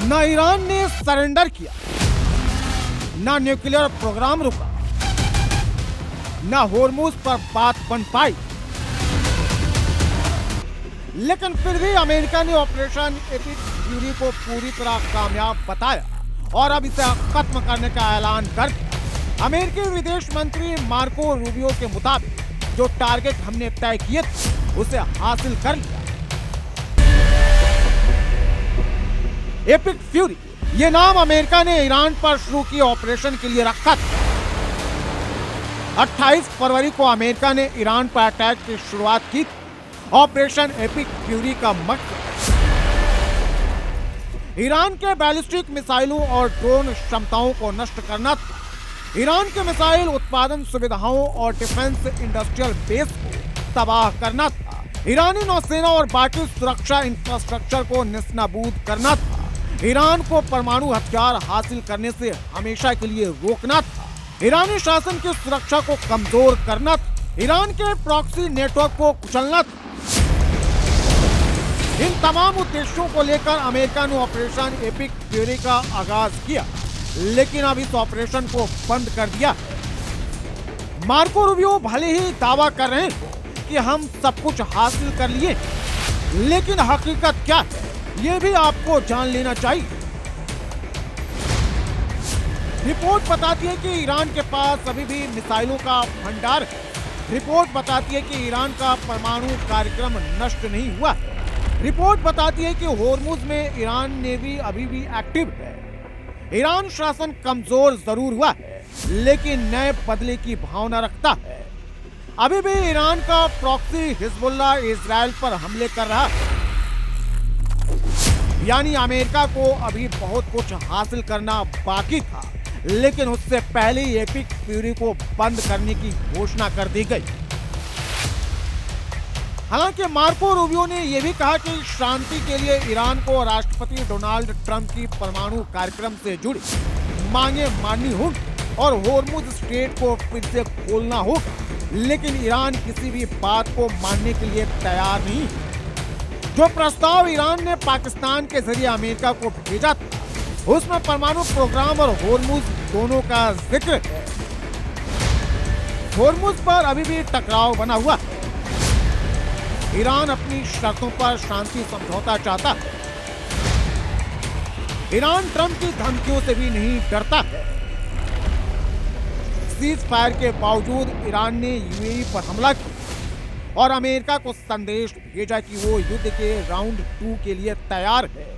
ना ईरान ने सरेंडर किया, ना न्यूक्लियर प्रोग्राम रुका, ना होर्मुज पर बात बन पाई। लेकिन फिर भी अमेरिका ने ऑपरेशन एपिक फ्यूरी को पूरी तरह कामयाब बताया और अब इसे खत्म करने का ऐलान कर दिया। अमेरिकी विदेश मंत्री मार्को रूबियो के मुताबिक जो टारगेट हमने तय किए थे उसे हासिल कर लिया। एपिक फ्यूरी ये नाम अमेरिका ने ईरान पर शुरू किए ऑपरेशन के लिए रखा था। 28 फरवरी को अमेरिका ने ईरान पर अटैक की शुरुआत की थी। ऑपरेशन एपिक फ्यूरी का मकसद ईरान के बैलिस्टिक मिसाइलों और ड्रोन क्षमताओं को नष्ट करना था। ईरान के मिसाइल उत्पादन सुविधाओं और डिफेंस इंडस्ट्रियल बेस को तबाह करना था। ईरानी नौसेना और बाकी सुरक्षा इंफ्रास्ट्रक्चर को निस्नाबूद करना था। ईरान को परमाणु हथियार हासिल करने से हमेशा के लिए रोकना था। ईरानी शासन की सुरक्षा को कमजोर करना था। ईरान के प्रॉक्सी नेटवर्क को कुचलना था। इन तमाम उद्देश्यों को लेकर अमेरिका ने ऑपरेशन एपिक फ्यूरी का आगाज किया, लेकिन अब इस ऑपरेशन को बंद कर दिया। मार्को रूबियो भले ही दावा कर रहे हैं कि हम सब कुछ हासिल कर लिए, लेकिन हकीकत क्या है ये भी आपको जान लेना चाहिए। रिपोर्ट बताती है कि ईरान के पास अभी भी मिसाइलों का भंडार है। रिपोर्ट बताती है कि ईरान का परमाणु कार्यक्रम नष्ट नहीं हुआ है। रिपोर्ट बताती है कि होर्मुज में ईरान नेवी अभी भी एक्टिव है। ईरान शासन कमजोर जरूर हुआ है, लेकिन नए बदले की भावना रखता है। अभी भी ईरान का प्रॉक्सी हिजबुल्लाह इजराइल पर हमले कर रहा है। यानी अमेरिका को अभी बहुत कुछ हासिल करना बाकी था, लेकिन उससे पहले ही एपिक फ्यूरी को बंद करने की घोषणा कर दी गई। हालांकि मार्को रूबियो ने यह भी कहा कि शांति के लिए ईरान को राष्ट्रपति डोनाल्ड ट्रंप की परमाणु कार्यक्रम से जुड़ी मांगे माननी होगी और होर्मुज स्ट्रेट को फिर से खोलना होगा, लेकिन ईरान किसी भी बात को मानने के लिए तैयार नहीं। जो प्रस्ताव ईरान ने पाकिस्तान के जरिए अमेरिका को भेजा था उसमें परमाणु प्रोग्राम और होर्मुज दोनों का जिक्र है। होर्मुज पर अभी भी टकराव बना हुआ है। ईरान अपनी शर्तों पर शांति समझौता चाहता है। ईरान ट्रंप की धमकियों से भी नहीं डरता है। सीज फायर के बावजूद ईरान ने यूएई पर हमला किया और अमेरिका को संदेश भेजा कि वो युद्ध के राउंड 2 के लिए तैयार है।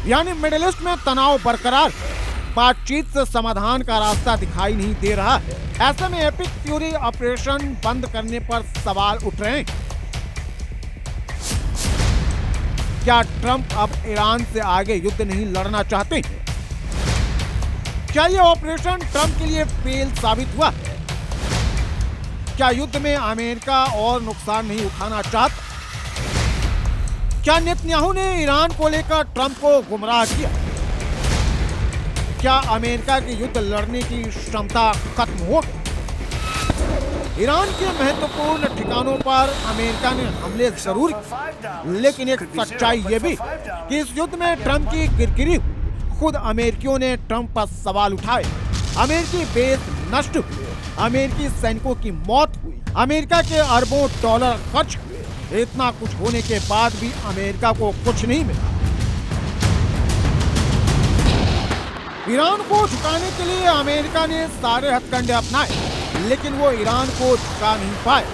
यानी मिडिल ईस्ट में तनाव बरकरार है। बातचीत से समाधान का रास्ता दिखाई नहीं दे रहा है। ऐसे में एपिक फ्यूरी ऑपरेशन बंद करने पर सवाल उठ रहे हैं। क्या ट्रंप अब ईरान से आगे युद्ध नहीं लड़ना चाहते? क्या यह ऑपरेशन ट्रंप के लिए फेल साबित हुआ? क्या युद्ध में अमेरिका और नुकसान नहीं उठाना चाहता? क्या नेतन्याहू ने ईरान को लेकर ट्रंप को गुमराह किया? क्या अमेरिका की युद्ध लड़ने की क्षमता खत्म हो गई? ईरान के महत्वपूर्ण ठिकानों पर अमेरिका ने हमले जरूर किए, लेकिन एक सच्चाई ये भी कि इस युद्ध में ट्रंप की किरकिरी हुई। खुद अमेरिकियों ने ट्रंप पर सवाल उठाए। अमेरिकी बेस नष्ट हुए, अमेरिकी सैनिकों की मौत हुई, अमेरिका के अरबों डॉलर खर्च हुए। इतना कुछ होने के बाद भी अमेरिका को कुछ नहीं मिला। ईरान को झुकाने के लिए अमेरिका ने सारे हथकंडे अपनाए, लेकिन वो ईरान को झुका नहीं पाए।